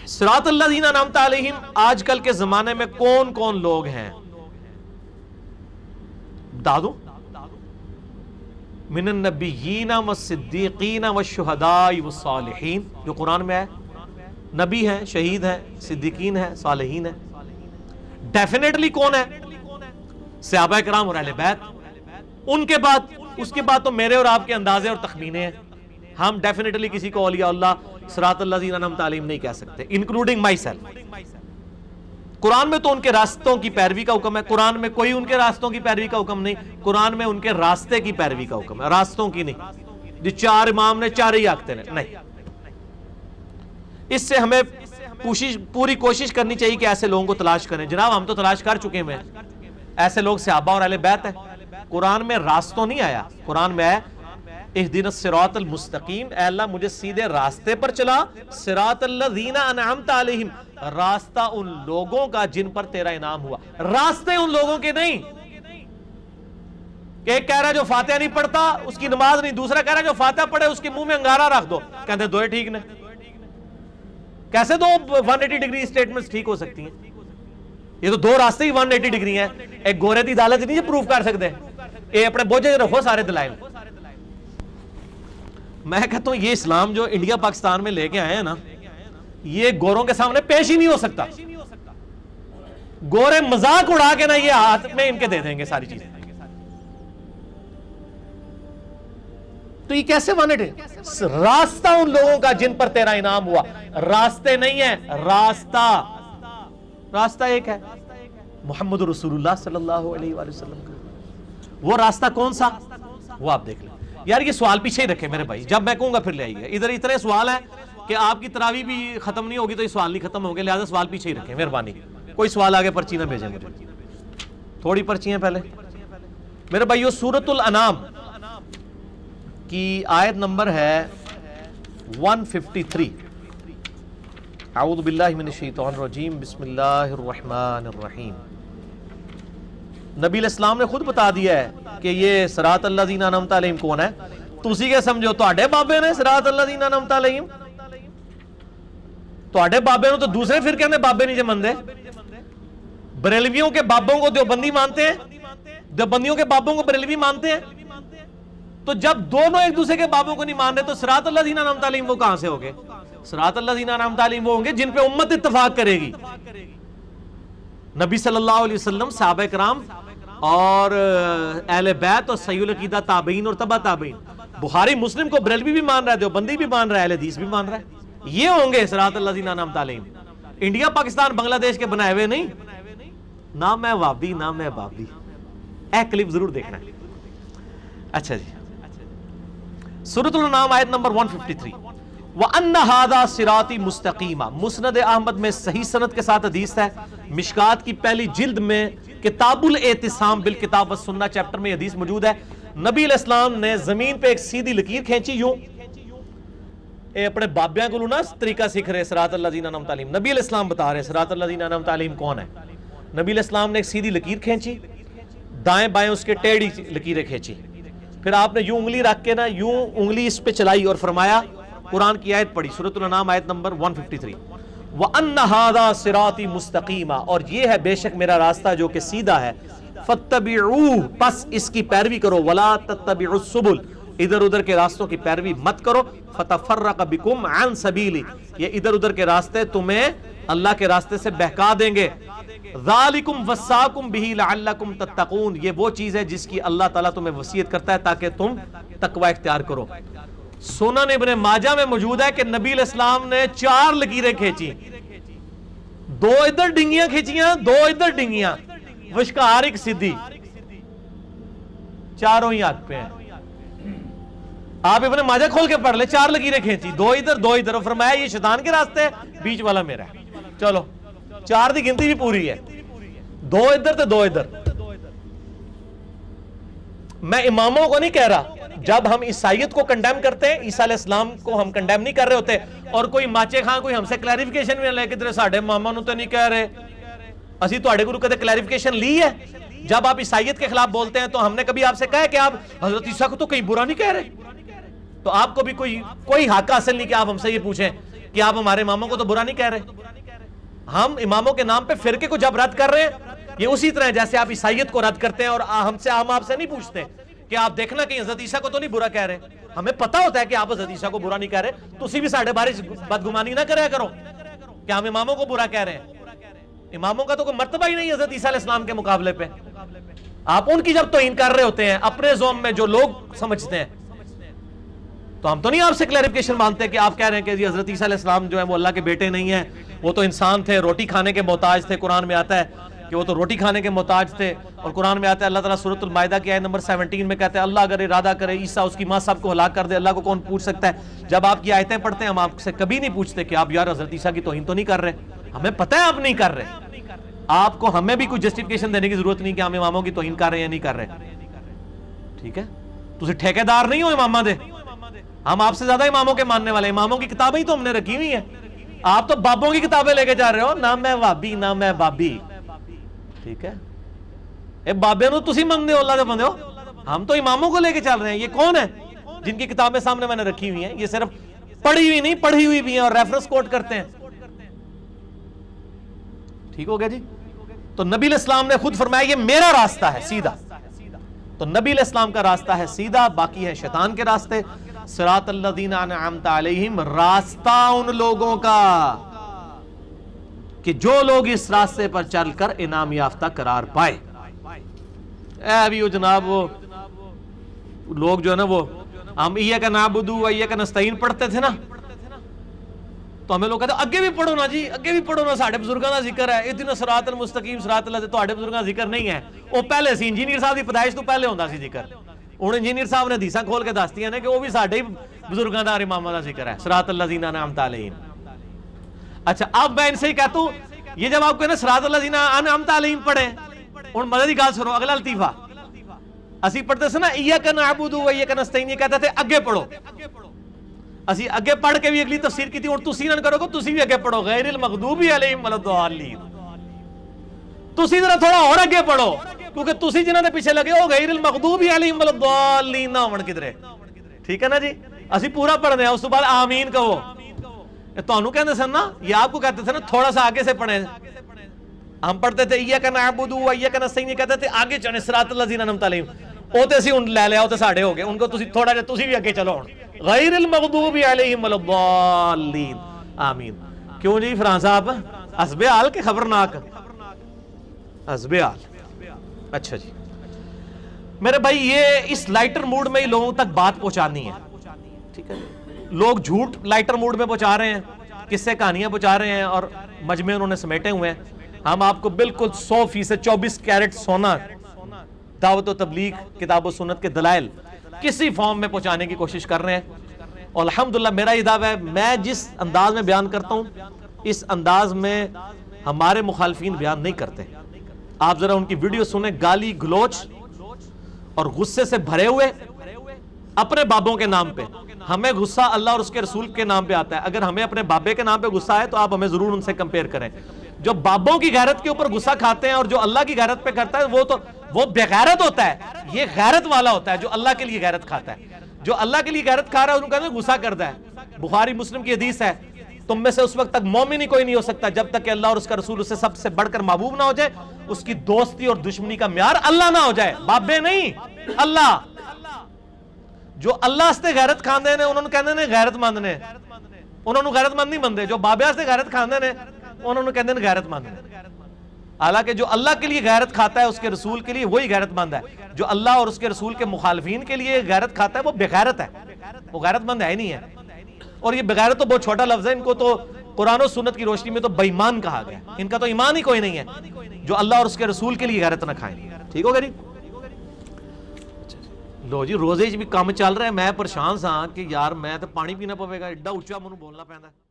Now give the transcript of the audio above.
صراط الذین انعمت علیہم آج کل کے زمانے میں کون کون لوگ ہیں؟ بتا دوں، من النبیین والصدیقین والشہداء والصالحین، جو قرآن میں ہے، نبی ہیں، شہید ہیں، صدیقین ہیں، صالحین ہیں۔ ڈیفینیٹلی کون ہے؟ صحابہ کرام اور اہل بیت۔ ان کے بعد، اس کے بعد تو میرے اور آپ کے اندازے اور تخمینے ہیں۔ ہم ڈیفینیٹلی کسی کو اولیاء اللہ صراط الذین انعمت علیہم نہیں کہہ سکتے، انکلوڈنگ مائی سیلف۔ قرآن میں تو ان کے راستوں کی پیروی کا حکم ہے، قرآن میں کوئی ان کے راستوں کی پیروی کا حکم نہیں، قرآن میں ان کے راستے کی پیروی کا حکم ہے، راستوں کی نہیں۔ جو چار امام نے چار ہی آکھتے ہیں، نہیں۔ اس سے ہمیں پوری کوشش کرنی چاہیے کہ ایسے لوگوں کو تلاش کریں۔ جناب ہم تو تلاش کر چکے ہیں، ایسے لوگ صحابہ اور اہل بیت ہیں۔ قرآن میں راستوں نہیں آیا، قرآن میں ہے اہدنا الصراط المستقیم، اے اللہ مجھے سیدھے راستے پر چلا، صراط الذین انعمت علیہم، راستہ ان لوگوں کا جن پر تیرا انعام ہوا، راستے ان لوگوں کے نہیں۔ کہ ایک کہہ رہا ہے جو فاتحہ نہیں پڑھتا اس کی نماز نہیں، دوسرا کہہ رہا ہے جو فاتحہ پڑھے اس کے منہ میں انگارہ رکھ دو، کہتے ہیں دوئے ٹھیک نے۔ کیسے دو 180 ڈگری سٹیٹمنٹس ٹھیک ہو سکتی ہیں؟ یہ تو دو راستے ہی 180 ڈگری ہیں، ایک گورے دی عدالت نہیں پروف کر سکتے، اے اپنے بوجھے رکھو سارے دلائل۔ میں کہتا ہوں یہ اسلام جو انڈیا پاکستان میں لے کے آئے ہیں نا، یہ گوروں کے سامنے پیش ہی نہیں ہو سکتا۔ گورے مذاق اڑا کے نا یہ ہاتھ میں ان کے دے دیں گے ساری چیزیں۔ تو یہ کیسے راستہ ان لوگوں کا جن پر تیرا انعام ہوا، راستے نہیں ہے، راستہ ایک ہے، محمد رسول اللہ صلی اللہ علیہ وآلہ وسلم کا۔ وہ راستہ کون سا، وہ آپ دیکھ لیں۔ یار یہ سوال پیچھے ہی رکھے میرے بھائی، جب میں کہوں گا پھر لے آئیے۔ ادھر اتنے سوال ہیں کہ آپ کی تراویح بھی ختم نہیں ہوگی تو یہ سوال نہیں ختم ہوگے، لہذا سوال پیچھے ہی رکھیں مہربانی۔ کوئی سوال آگے پرچی نہ بھیجیں مجھے، تھوڑی پرچی ہیں پہلے میرے بھائیو۔ سورۃ الانعام کی آیت نمبر ہے 153۔ اعوذ باللہ من الشیطان الرجیم، بسم اللہ الرحمن الرحیم۔ نبی علیہ السلام نے خود بتا دیا ہے کہ یہ صراط الذین انعمت علیہم کون ہے۔ تسی کیا سمجھو تہاڈے بابے نے صراط الذین انعمت علیہم؟ تہاڈے بابے نے تو دوسرے فرقے نے بابے نہیں مانتے۔ بریلویوں کے بابوں کو دیوبندی مانتے ہیں، دیوبندیوں کے بابوں کو بریلوی مانتے ہیں۔ تو جب دونوں ایک دوسرے کے بابوں کو نہیں مان رہے تو صراط الذین انعمت علیہم وہ کہاں سے ہوگے؟ صراط الذین انعمت علیہم وہ ہوں گے جن پہ امت اتفاق کرے گی۔ نبی صلی اللہ علیہ وسلم، صحابہ کرام اور اہل بیت اور صحیح العقیدہ تابعین اور تبع تابعین۔ بخاری مسلم کو بریلوی بھی مان رہا ہے، دیوبندی بھی مان رہا ہے، اہل حدیث بھی مان رہا ہے۔ یہ ہوں گے صراط الذین انعمت علیہم، انڈیا پاکستان بنگلہ دیش کے بنائے ہوئے نہیں۔ نہ میں وابی نہ میں بابی، اے کلپ ضرور دیکھنا ہے۔ اچھا جی، سورۃ الانعام آیت نمبر 153۔ وَأَنَّ هَذَا صِرَاطِ مُسْتَقِيمًا، مسند احمد میں صحیح سند کے ساتھ حدیث ہے، مشکات کی پہلی جلد میں کتاب الاعتصام بالکتاب والسنہ چیپٹر میں حدیث موجود ہے۔ نبی علیہ السلام نے زمین پہ ایک سیدھی لکیر کھینچی، یوں اے اپنے بابیاں کو نا طریقہ سیکھ رہے صراط الذین انعمت علیہم۔ نبی علیہ السلام بتا رہے صراط الذین انعمت علیہم کون ہے۔ نبی علیہ السلام نے ایک سیدھی لکیر کھینچی، دائیں بائیں اس کے ٹیڑھی لکیریں کھینچی، پھر آپ نے یوں انگلی رکھ کے نا یوں انگلی اس پہ چلائی اور فرمایا، قرآن کی آیت پڑھی، سورۃ الانعام آیت نمبر 153۔ وَأَنَّ هَذَا صِرَاطِ مُسْتَقِيمًا، اور یہ ہے بے شک میرا راستہ جو کہ سیدھا ہے، فَاتَّبِعُوهُ، پس اس کی پیروی کرو، وَلَا تَتَّبِعُوا السُّبُلَ، ادھر ادھر کے راستوں کی پیروی مت کرو، فَتَفَرَّقَ بِكُمْ عَنْ سَبِيلِهِ، یہ ادھر ادھر کے راستے تمہیں اللہ کے راستے سے بہکا دیں گے۔ ذَلِكُمْ وَصَّاكُمْ بِهِ لَعَلَّكُمْ تَتَّقُونَ، یہ وہ چیز ہے جس کی اللہ تعالیٰ تمہیں وصیت کرتا ہے تاکہ تم تقوی اختیار کرو۔ سنن ابن ماجہ میں موجود ہے کہ نبی علیہ السلام نے 4 لکیریں کھینچی، 2 ادھر ڈنگیاں کھینچیاں، 2 ادھر ڈنگیاں، وشکار ایک سیدھی، چاروں ہی آگ پہ ہیں۔ آپ ابن ماجہ کھول کے پڑھ لیں، 4 لکیریں کھینچی، 2 ادھر 2 ادھر، اور فرمایا یہ شیطان کے راستے ہے، بیچ والا میرا ہے۔ چلو 4 دی گنتی بھی پوری ہے، 2 ادھر تو 2 ادھر۔ میں اماموں کو نہیں کہہ رہا، جب ہم عیسائیت کو کنڈیم کرتے ہیں، عیسیٰ علیہ السلام کو ہم کنڈیم نہیں کر رہے ہوتے، اور کوئی ماچے خان کوئی ہم سے کلیریفیکیشن بھی لے کے تیرے ساڑھے ماما نو تو نہیں کہہ رہے، اسی تو آڑے گروہ کہتے کلیریفیکیشن لی ہے۔ جب آپ عیسائیت کے خلاف بولتے ہیں تو ہم نے کبھی آپ سے کہا ہے کہ آپ حضرت عیسیٰ کو تو کہیں برا نہیں کہہ رہے، تو آپ کو بھی کوئی حق حاصل نہیں کہ آپ ہم سے یہ پوچھیں کہ آپ ہمارے اماموں کو تو برا نہیں کہہ رہے. ہم اماموں کے نام پہ فرقے کو جب رد کر رہے ہیں، یہ اسی طرح ہے جیسے آپ عیسائیت کو رد کرتے ہیں اور ہم آپ سے نہیں پوچھتے کہ آپ دیکھنا کہ حضرت عیسیٰ کو تو نہیں برا کہہ رہے. ہمیں پتا ہوتا ہے کہ آپ حضرت عیسیٰ کو برا نہیں کہہ رہے، تو اسی بھی ساڑھے بارے بدگمانی نہ کریا کرو کہ ہم اماموں کو برا کہہ رہے ہیں. اماموں کا تو کوئی مرتبہ ہی نہیں حضرت عیسیٰ علیہ السلام کے مقابلے پہ. آپ ان کی جب توہین کر رہے ہوتے ہیں اپنے زوم میں جو لوگ سمجھتے ہیں، تو ہم تو نہیں آپ سے کلیریفیکیشن مانتے کہ آپ کہہ رہے ہیں کہ حضرت عیسیٰ علیہ السلام جو ہے وہ اللہ کے بیٹے نہیں ہیں، وہ تو انسان تھے، روٹی کھانے کے محتاج تھے. قرآن میں آتا ہے کہ وہ تو روٹی کھانے کے محتاج تھے، اور قرآن میں آتا ہے اللہ تعالیٰ سورۃ المائدہ کی آیت نمبر 17 میں کہتے ہیں اللہ اگر ارادہ کرے عیسیٰ اس کی ماں سب کو ہلاک کر دے، اللہ کو کون پوچھ سکتا ہے. جب آپ کی آیتیں پڑھتے ہیں ہم آپ سے کبھی نہیں پوچھتے کہ آپ یار حضرت عیسیٰ کی توہین تو نہیں کر رہے. ہمیں پتہ ہے آپ نہیں کر رہے. آپ کو ہمیں بھی کوئی جسٹیفیکیشن دینے کی ضرورت نہیں کہ ہم اماموں کی توہین کر رہے ہیں یا نہیں کر رہے. ٹھیک ہے، تسی ٹھیکیدار نہیں ہو امامہ دے. ہم آپ سے زیادہ اماموں کے ماننے والے. اماموں کی کتابیں ہی تو ہم نے رکھی ہوئی ہیں. آپ تو بابوں کی کتابیں لے کے جا رہے ہو، نہ میں وابی نہ میں بابی. ٹھیک ہے، اے بابے نو تسی مانتے ہو، اللہ دے بندے ہو. ہم تو اماموں کو لے کے چل رہے ہیں. یہ کون ہے جن کی کتابیں سامنے میں نے رکھی ہوئی ہیں؟ یہ صرف پڑھی ہوئی نہیں، پڑھی ہوئی بھی ہیں اور ریفرنس کوٹ کرتے ہیں. ٹھیک ہو گیا جی. تو نبی علیہ السلام نے خود فرمایا یہ میرا راستہ ہے سیدھا. تو نبی علیہ السلام کا راستہ ہے سیدھا، باقی ہے شیطان کے راستے. صراط الذین انعمت علیہم، راستہ ان لوگوں کا کہ جو لوگ اس راستے پر چل کر انعام یافتہ قرار پائے. اے ابھی وہ جناب وہ لوگ جو ہے نا وہ ہم ایاک نعبد و ایاک نستعین پڑھتے تھے نا، تو ہمیں لوگ کہتے ہیں اگے بھی پڑھو نا جی، اگے بھی پڑھو نا، ساڑھے بزرگاں دا ذکر ہے اہدنا الصراط المستقیم صراط اللہ. تواڈے بزرگاں دا ذکر نہیں ہے، وہ پہلے سی انجینئر صاحب دی پیدائش تو پہلے ہوندا سی ذکر. ہن انجینئر صاحب نے حدیثاں کھول کے دستیاں نے کہ وہ بھی ساڈے ہی بزرگاں دا اماماں دا ذکر ہے صراط الذین انعمت علیہم. اچھا اب میں ان سے ہی کہتا ہوں یہ جب آپ کو نا صراط الذین انعمت علیہم پڑھے، ہن مدد کی گل سنو. اگلا لطیفہ اسی پڑھتے سے نا ایاک نعبد و ایاک نستعین، یہ کہتے تھے اگے پڑھو. اسی اگے پڑھ کے بھی اگلی تفسیر کی تھی. ہن تسی نہ کرو گے، تسی بھی اگے پڑھو غیر المغضوب علیہم ولا الضالین. تسی ذرا تھوڑا اور اگے پڑھو کیونکہ تسی جنہاں دے پیچھے لگے ہو غیر المغضوب علیہم ولا الضالین نہ ہون کدھرے. ٹھیک ہے نا جی. اسی پورا پڑھنے ہیں، اس تو بعد آمین کہو. تانوں کہندے سن نا، یہ آپ کو کہتے تھے نا تھوڑا سا آگے سے پڑھیں. ہم پڑھتے تھے ایاک نعبد و ایاک نستعین، کہتے تھے آگے چلیں صراط الذین انعمت علیہم. او تے اسی ہن لے لیا، او تے ساڈے ہو گئے. ان کو تسی تھوڑا جہا تسی بھی اگے چلو ہن غیر المغضوب علیہم ولا الضالین آمین. کیوں جی فرحان صاحب حسب حال کے خبرناک حسب حال. اچھا جی میرے بھائی، یہ اس لائٹر موڈ میں ہی لوگوں تک بات پہنچانی ہے. ٹھیک ہے، لوگ جھوٹ لائٹر موڈ میں پہنچا رہے ہیں، قصے کہانیاں پہنچا رہے ہیں اور مجمع انہوں نے سمیٹے ہوئے ہیں. ہم آپ کو بالکل 100% 24 کیرٹ سونا دعوت و تبلیغ کتاب و سنت کے دلائل کسی فارم میں پہنچانے کی کوشش کر رہے ہیں. اور الحمدللہ میرا یہ دعویٰ ہے، میں جس انداز میں بیان کرتا ہوں اس انداز میں ہمارے مخالفین بیان نہیں کرتے. آپ ذرا ان کی ویڈیو سنیں، گالی گلوچ اور غصے سے بھرے ہوئے اپنے بابوں کے نام پہ. ہمیں غصہ اللہ اور اس کے رسول کے نام پہ آتا ہے. اگر ہمیں اپنے بابے کے نام پہ غصہ ہے تو آپ ہمیں ضرور ان سے کمپیئر کریں. جو بابوں کی غیرت کے اوپر غصہ کھاتے ہیں اور جو اللہ کی غیرت پہ کرتا ہے وہ بے غیرت ہوتا ہے. یہ غیرت والا ہوتا ہے جو اللہ کے لیے غیرت کھاتا ہے. جو اللہ کے لیے غیرت کھا رہا ہے انہوں کہتے ہیں غصہ کرتا ہے. بخاری مسلم کی حدیث ہے، تم میں سے اس وقت تک مومن ہی کوئی نہیں ہو سکتا جب تک کہ اللہ اور اس کا رسول اسے سب سے بڑھ کر محبوب نہ ہو جائے. اس کی دوستی اور دشمنی کا معیار اللہ نہ ہو جائے، بابے نہیں اللہ. جو اللہ سے غیرت کھاندے نے انہوں نے کہندے نے غیرت مند نے، انہوں نے غیرت مند نہیں مندے. جو بابے سے غیرت کھاندے نے انہوں نے کہندے نے غیرت مند نے. حالانکہ جو اللہ کے لیے غیرت کھاتا ہے اس کے رسول کے لیے وہی غیرت مند ہے. جو اللہ اور اس کے رسول کے مخالفین کے لیے غیرت کھاتا ہے وہ بے غیرت ہے، وہ غیرت مند ہے ہی نہیں ہے. اور یہ بغیرت تو بہت چھوٹا لفظ ہے، ان کو تو قرآن و سنت کی روشنی میں تو بے ایمان کہا گیا. ان کا تو ایمان ہی کوئی نہیں ہے جو اللہ اور اس کے رسول کے لیے غیرت نہ کھائیں. ٹھیک ہوگا جی. لو جی روزے بھی کام چل رہا ہے، میں پریشان سا کہ یار میں تو پانی پینا پوے گا، ایڈا اچا مجھے بولنا پیندا ہے.